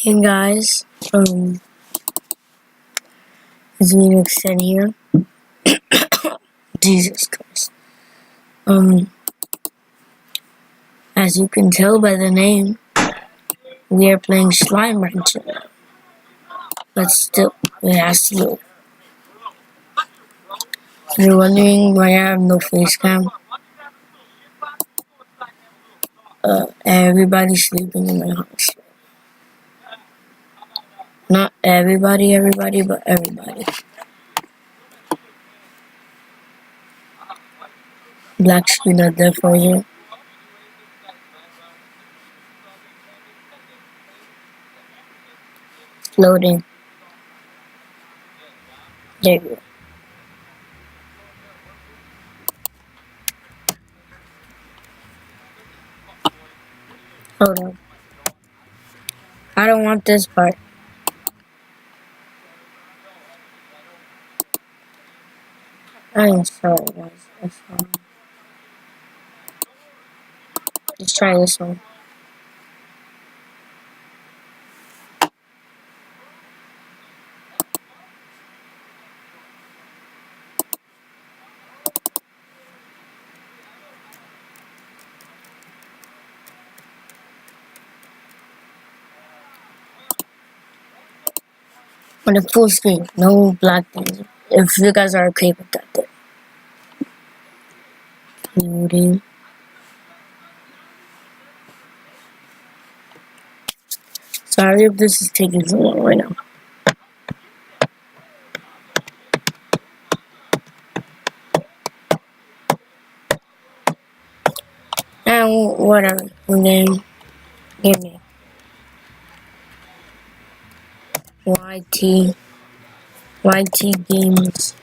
Hey guys, it's me Nixon here. Jesus Christ. As you can tell by the name, we are playing Slime Rancher. But still, it has to load. You're wondering why I have no face cam? Everybody's sleeping in my house. Not everybody, but everybody. Black screen up there for you. Loading. There you go. Hold on. I don't want this part. I am sorry guys. That's fine. Let's try this one. On the full screen, no black things. If you guys are okay with that, then. Loading. Sorry if this is taking so long right now. And whatever. And then give me YT Games.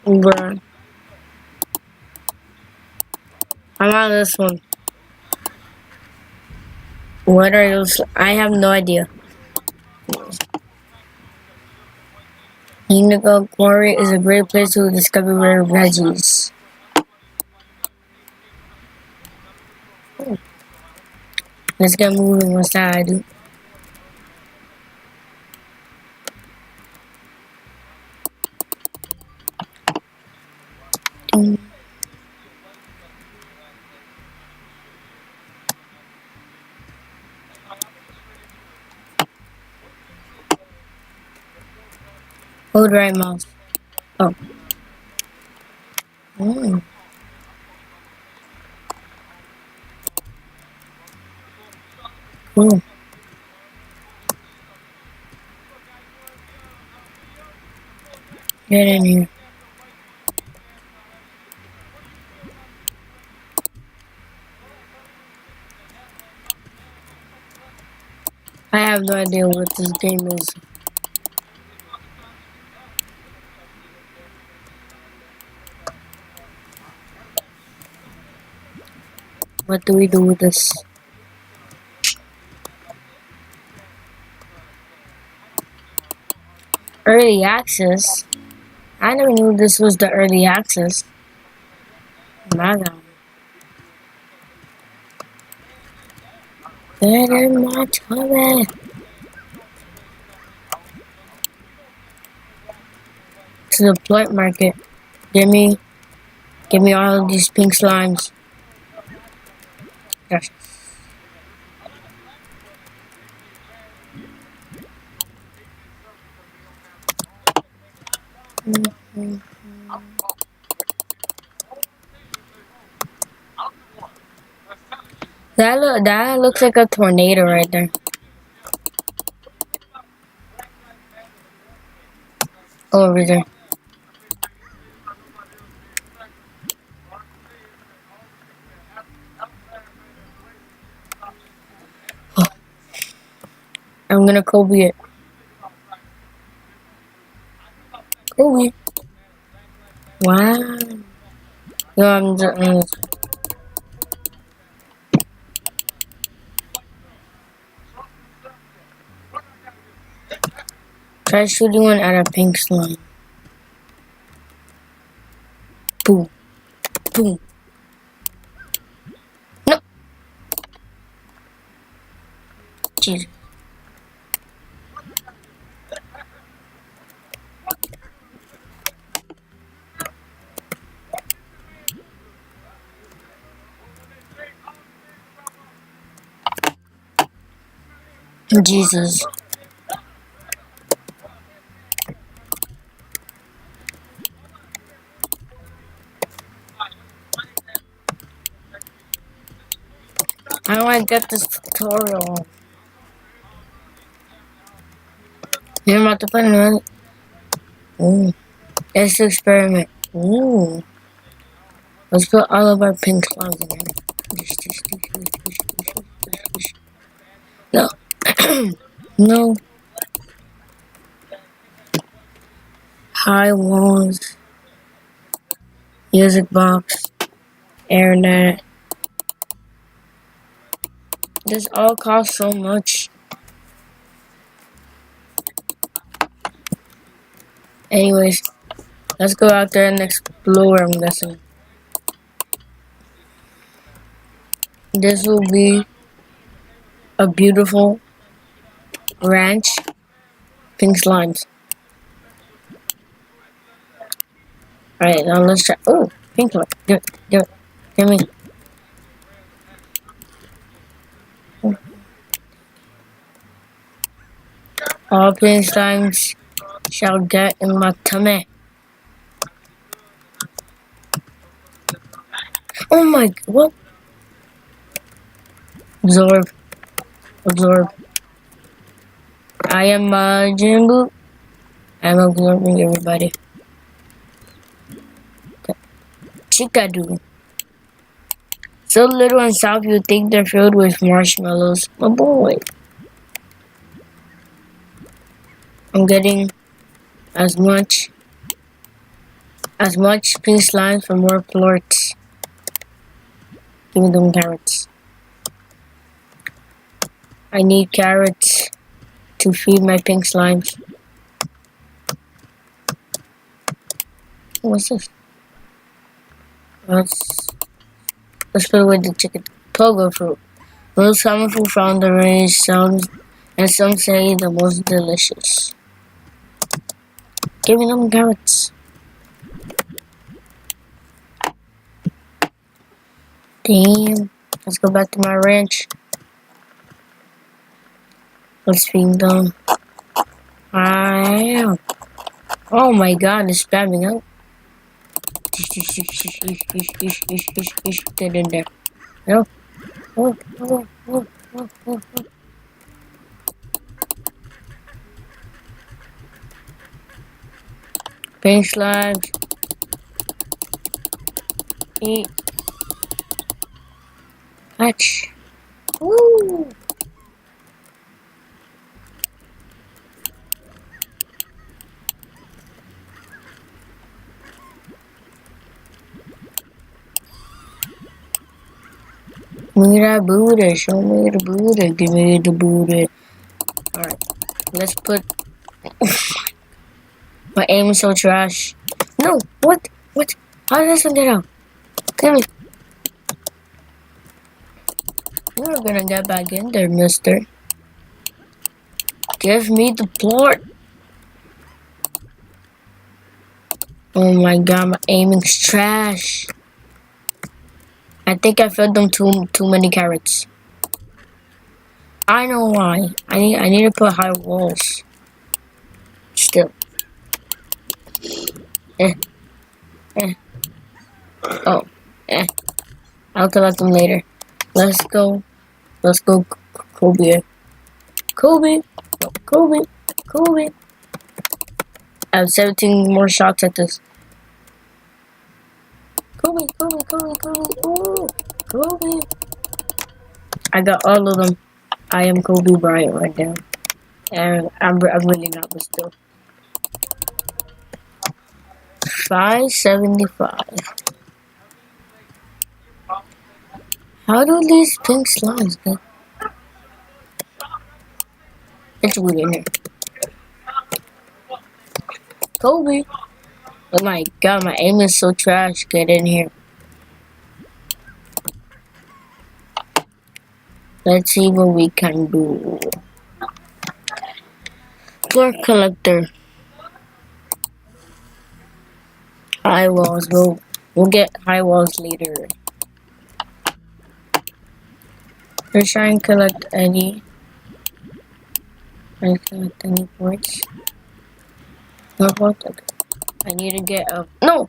Bruh. I'm on this one. What are those? I have no idea. Indigo Quarry is a great place to discover rare veggies. Let's get moving. What's that I do? Hold right mouse. Oh. Cool. Get in here. I have no idea what this game is. What do we do with this? Early access? I never knew this was the early access. My God. Get in my tummy. To the plant market. Give me all of these pink slimes. Gosh. That looks like a tornado right there. Over there. Oh. I'm gonna Kobe it. Kobe. Wow. No, I'm just. Try shooting one at a pink slime. Boom. Boom. No. Jesus. Jesus. How do I get this tutorial? You're about to put another. Ooh. Let's experiment. Ooh. Let's put all of our pink slimes in here. No. No. High walls. Music box. Internet. This all costs so much. Anyways, let's go out there and explore, I'm guessing. This will be a beautiful ranch. Pink slimes. Alright, now let's try. Oh, pink slime. Do it. Do it. Give me. All pink slimes shall get in my tummy. Oh my, what? Absorb. Absorb. I am Jimbo. I'm absorbing everybody. Chickadoo. So little and soft you think they're filled with marshmallows. My boy. I'm getting as much pink slime for more plorts. Give me them carrots. I need carrots to feed my pink slimes. What's this? Let's put away the chicken. Pogo fruit. Most common food found the range, some say the most delicious. Give me them carrots. Damn. Let's go back to my ranch. Let's feed them. Oh my god, it's spamming out. Get in there. No. Oh. Pink slimes. Eat. Catch. Woo! Give me that booty. Show me the booty. Give me the booty. Alright. Let's put... My aim is so trash. No! What? What? How did this one get out? Come here. You're gonna get back in there, mister. Give me the plort. Oh my god, my aiming's trash. I think I fed them too many carrots. I know why. I need to put high walls. Still. Oh. I'll collect them later. Let's go. Kobe. I have 17 more shots at this. Kobe. Ooh, Kobe. I got all of them. I am Kobe Bryant right now. And I'm really not, but still. 575. How do these pink slimes get? It's weird in here. Kobe. Oh my god, my aim is so trash. Get in here. Let's see what we can do. Floor collector. High walls. We'll get high walls later. Let's try and collect any. I collect any points. No points. Okay. I need to get up. No.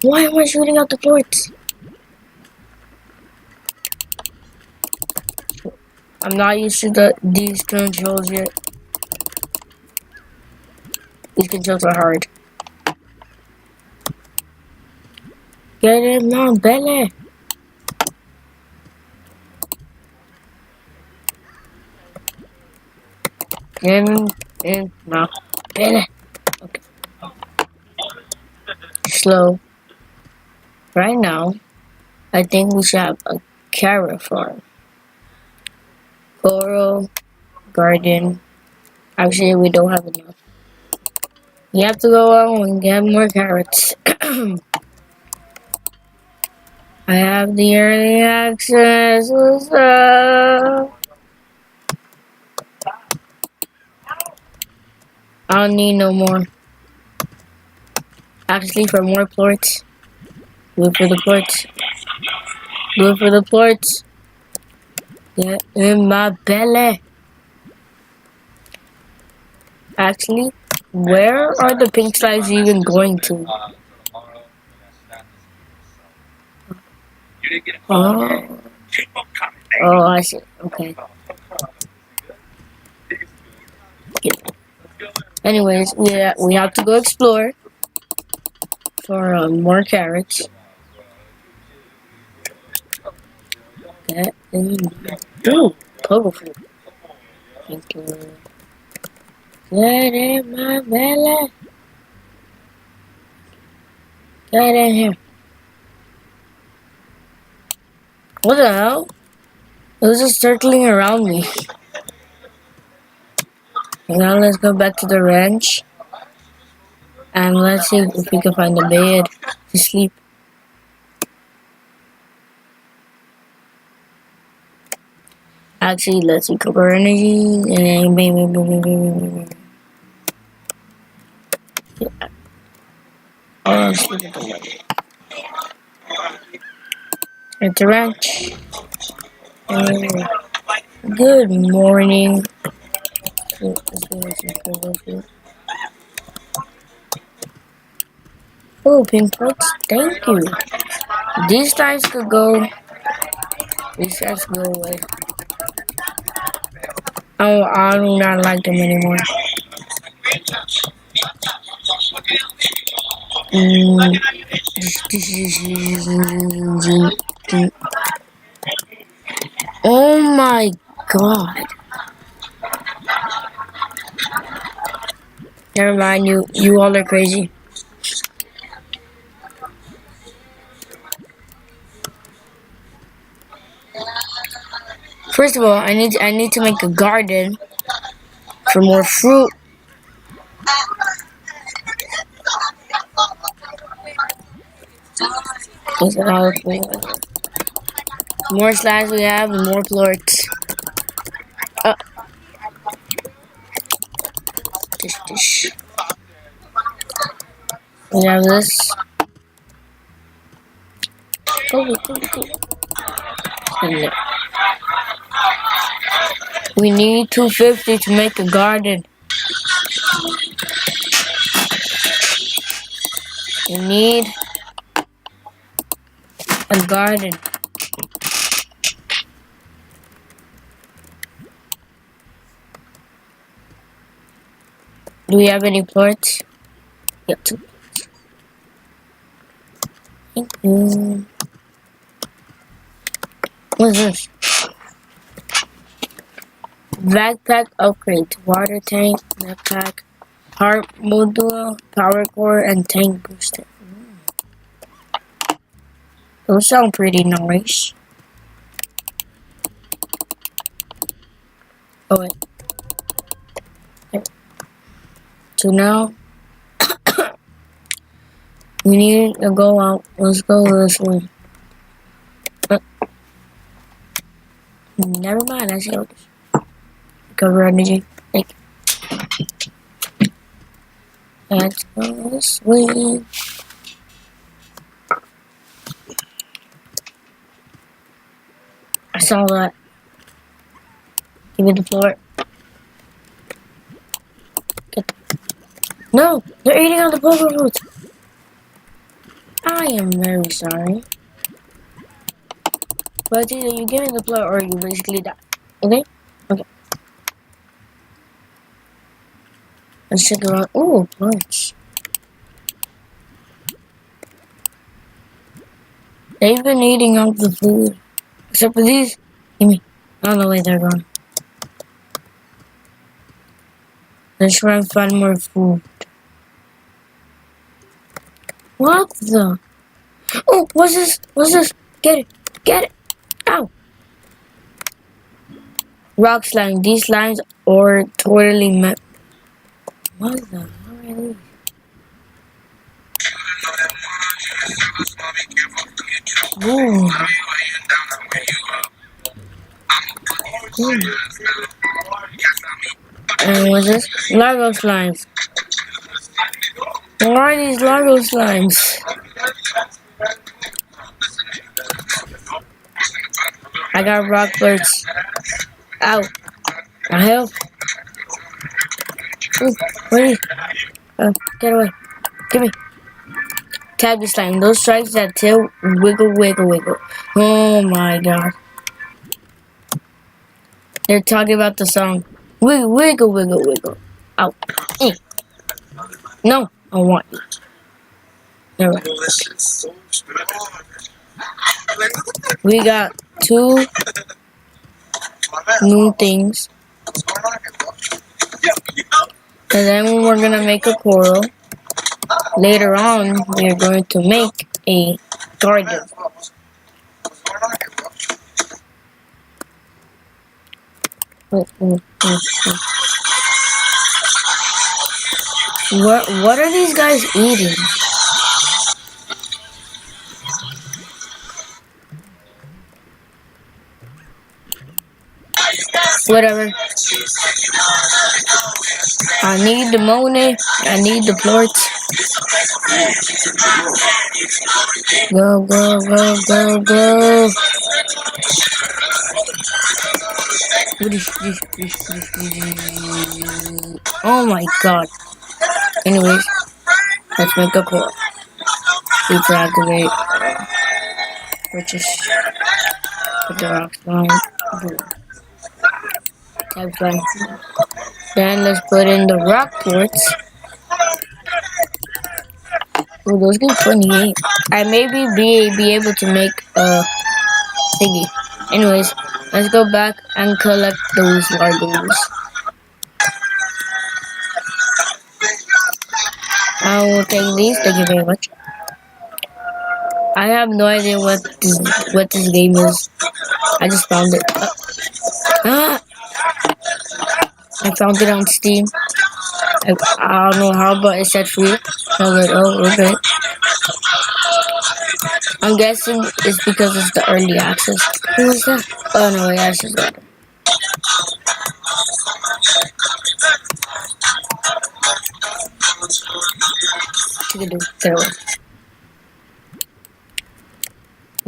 Why am I shooting out the ports? I'm not used to these controls yet. These controls are hard. Get in my belly. Get in my belly. Okay. Slow. Right now, I think we should have a carrot farm. Coral garden. Actually, we don't have enough. You have to go out and get more carrots. I have the early access. What's up? I don't need no more. Actually, for more plorts. Do it for the plorts. Do it for the plorts. Get in my belly. Actually, where are the pink slides even going to? Oh, I see. Okay. Anyways, we have to go explore for more carrots. Ooh, pogo fruit. Thank you. Get in my belly. Get in here. What the hell? It was just circling around me. Now let's go back to the ranch. And let's see if we can find a bed to sleep. Actually, let's recover energy. And bam. Yeah. Oh, sleep at the bed. At the ranch. Good morning. Oh, pink parts. Thank you. These guys could go. These guys go away. Oh, I do not like them anymore. Oh my god. Never mind, you all are crazy. First of all, I need to make a garden for more fruit. More slides we have, and more plorts. Dish. We have this. Go. We need 250 to make a garden. We need a garden. Do we have any plorts? Yep, 2 plorts. Thank you. What's this? Backpack upgrade. Water tank, backpack, heart module, power core, and tank booster. Those sound pretty nice. Oh wait. There. So now we need to go out. Let's go this way. never mind. I see how this. Recover energy. Like, let's go this way. I saw that. Give me the floor. No! They're eating on the pogo fruits! I am very sorry. But it's either you give me the floor or you basically die. Okay? Okay. Let's check around. Ooh, plants. They've been eating up the food. Except for these. Give me. I don't know where they're going. Let's try and find more food. What the? Oh, what's this? What's this? Get it. Get it. Ow. Rock slime. These slimes are totally What the hell are these? Ooh. And what's this? Largo slimes. Why are these largo slimes? I got rock birds. Ow. I help. Ooh, wait. Get away. Give me. Tabby slime. Those stripes that tail wiggle, wiggle, wiggle. Oh my god. They're talking about the song. Wiggle, wiggle, wiggle, wiggle. Ow. Eh. No, I want you. Never mind. We got 2 new things. And then we're gonna make a coral. Later on, we're going to make a garden. What are these guys eating? Whatever. I need the money. I need the plorts. Go, go, go, go, go. Oh my god. Anyways, let's make a call. Let's activate. Purchase. Put the rock slime. Type slime. Then let's put in the rock quartz. Oh, those get 28. I maybe be able to make a thingy. Anyways, let's go back and collect those largos. I will take these. Thank you very much. I have no idea what this game is. I just found it. I found it on Steam. I don't know how, but it said free. I was like, oh, okay. I'm guessing it's because it's the early access. Who is that? Oh no, yeah, it's just that. You can do it away.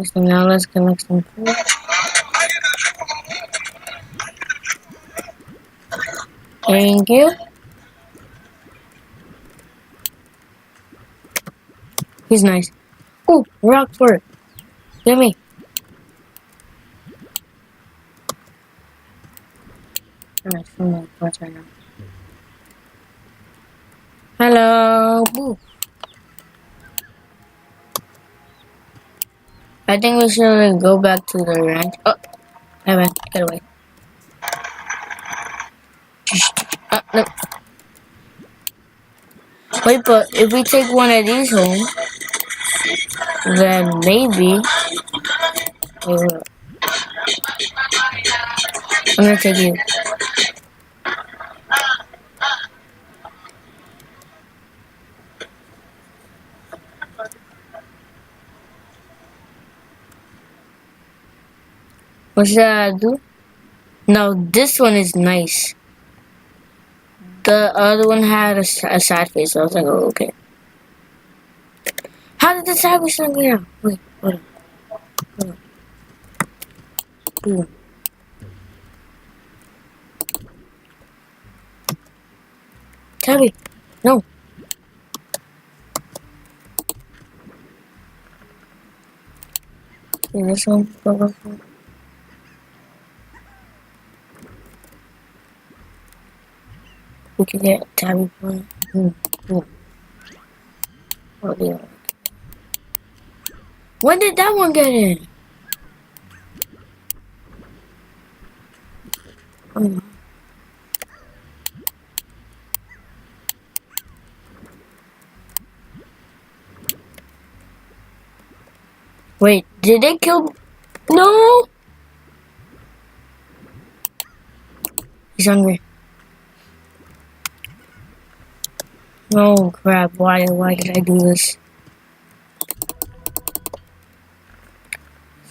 So now let's collect some food. Thank you. He's nice. Ooh, rock fort. Get me. Alright, I'm gonna watch right now. Hello. Boo. I think we should go back to the ranch. Oh, hey man, get away. No. Wait, but if we take one of these home, then maybe. Wait. I'm gonna take you. What should I do? Now this one is nice. The other one had a sad face, so I was like, oh, okay. How did the sad face not get out? Wait, hold on. Hold on. Ooh. Tabby, no. Okay, this one. Go. We can get Tabby point. Oh, yeah. When did that one get in? Oh. Wait, did they kill? No! He's hungry. Oh crap, why did I do this?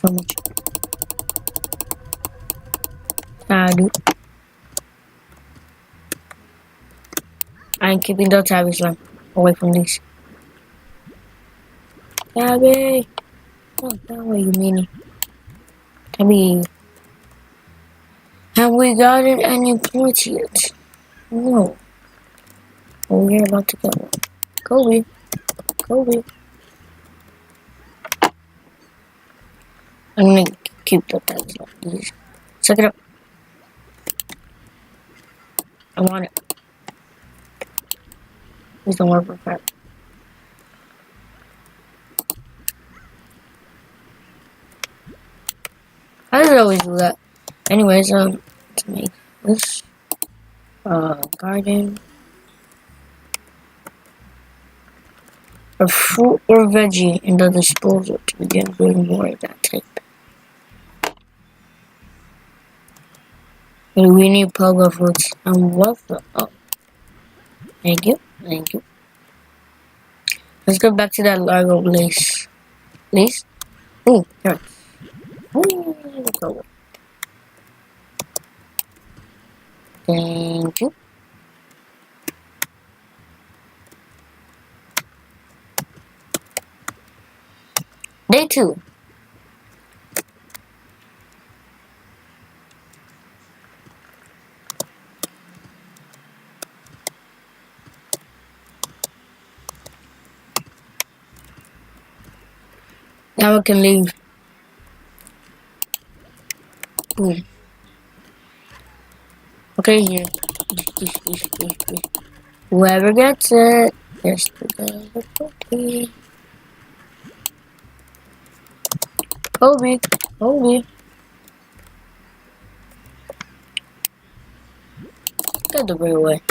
So much. Dude. I'm keeping the Tabby's lamp away from these. Tabby! Oh, that way, you meanie. Tabby. Have we gotten any points yet? No. Oh, we're about to get one. Kobe. I'm gonna keep the Tabby's lamp, please. Suck it up. I want it. Please don't work for crap. I just always do that. Anyways, let's make this garden. A fruit or veggie in the disposal to begin growing more of that type. And we need pogo fruits. And what the thank you. Let's go back to that Largo place. Please? Ooh, carrots. Ooh, let's go. Thank you. Day 2. Now we can leave. Boom. Okay, here. Whoever gets it, just the cookie. Kobe. Get the break away.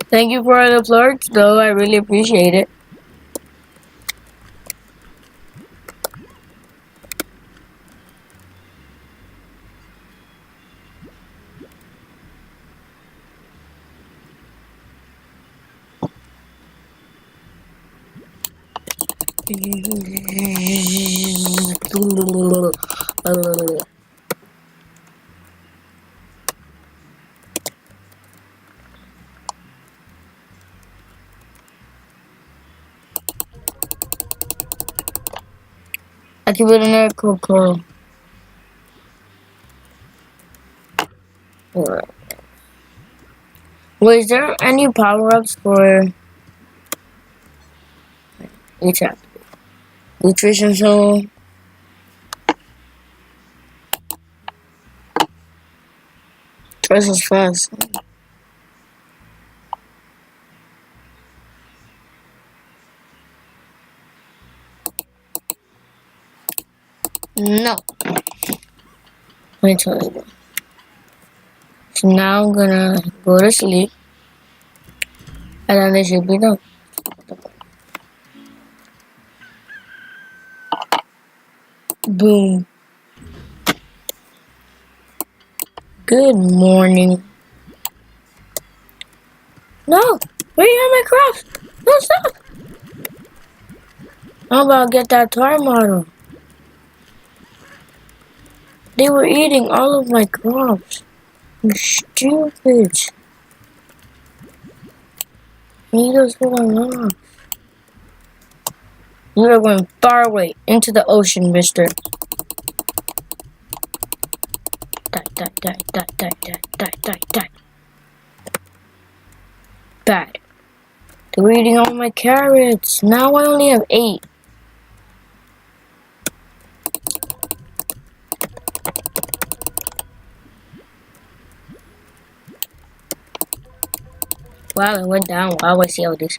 Thank you for the flirts, though. I really appreciate it. I keep it in there, cool. Alright. Wait, is there any power-ups for attack? Nutrition zone. Twice as fast. No. Let me tell you. So now I'm gonna go to sleep. And then this should be done. Boom. Good morning. No! Where you have my craft? No, stop! How about get that toy model? They were eating all of my crops. You stupid. Leave those little alone. You are going far away into the ocean, mister. Die, die, die, die, die, die, die, die, die. Bad. They were eating all my carrots. Now I only have 8. Wow, it went down. Wow, I see all this.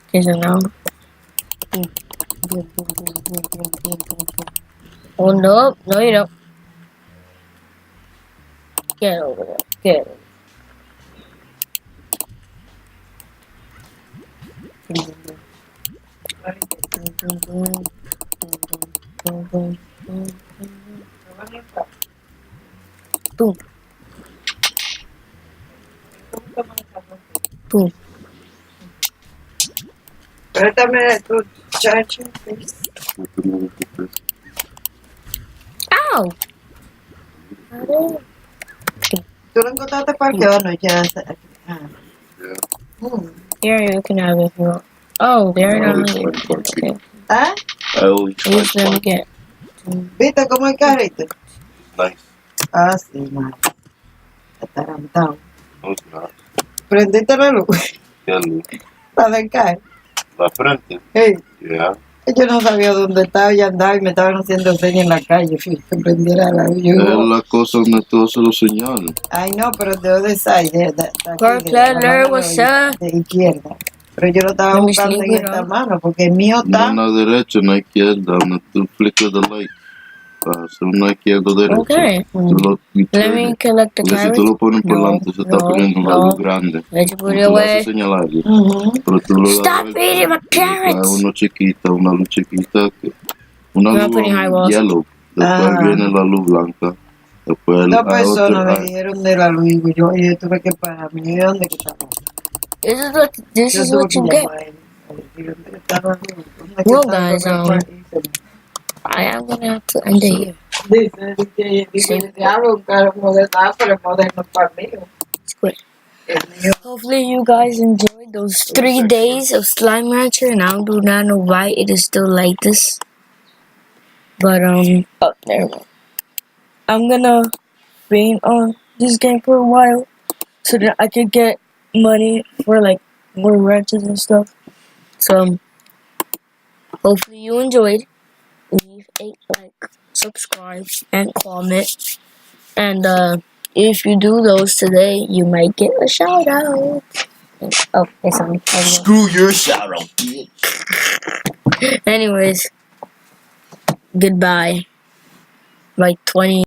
Okay, so now. Boom, boom, boom, boom, boom, boom, boom, boom, boom. Oh, no. No, you don't. Get over there. Get over there. Boom, boom, boom. Boom, boom, boom, boom, boom. Boom. Boom. Préstame tu chacho, please. Ow! ¿Tú lo encontraste parqueado o no? Ya. Ah. Here, you can have it if you want. Oh, they're not here. Okay. ¿Ah? I always Use find them one. again. ¿Viste cómo el carrito? Nice. Ah, sí, man. Atarantado. No, it's not. ¿Prendiste la luz? Yeah, look. La del carro. La frente. Hey, Yeah. yo no sabía dónde estaba y andaba y me estaban haciendo señas en la calle. Fui que prendiera la luz. Yo Es digo, la cosa donde tú haces los señales. ay, no, pero de other side, de aquí, Girl, de la Claire, mano what's up? de izquierda. Pero yo lo estaba Let me buscando sleep en it esta up. mano porque el mío No está. a la derecha, no a la izquierda. Donde tú flicas the light. Para hacer una izquierda o derecha. Okay. Tú lo Let turn me it. collect the Porque si tú carrots. lo pones por delante, se está poniendo una luz grande. Let you put Y it tú lo haces away. señalar. Ujú. Pero tú lo das Stop vuelta eating my y trae carrots. uno chiquita, una luz chiquita. Una I'm not luz putting high walls. yellow. Después Ah. viene la luz blanca. Después Dos hay personas me otro. dijeron de la luz y yo tuve que parar. Me dijeron dónde que estaba. This Yo is tuve what que you get. llamar a él. A decir dónde que estaba la luz. ¿Dónde que Well, estaba guys, el país? I am gonna have to end it here. Dice el diablo, un carro moderno, pero moderno para mí. It's great. El mío. Hopefully you guys enjoyed those 3 days of Slime Rancher, and I do not know why it is still like this. But oh, there we go. I'm gonna rain on this game for a while so that I could get money for like more ranches and stuff. So hopefully you enjoyed. Leave a like, subscribe, and comment. And if you do those today, you might get a shout out. Oh, it's on. Screw your shout out, bitch. Anyways, goodbye. Like 20.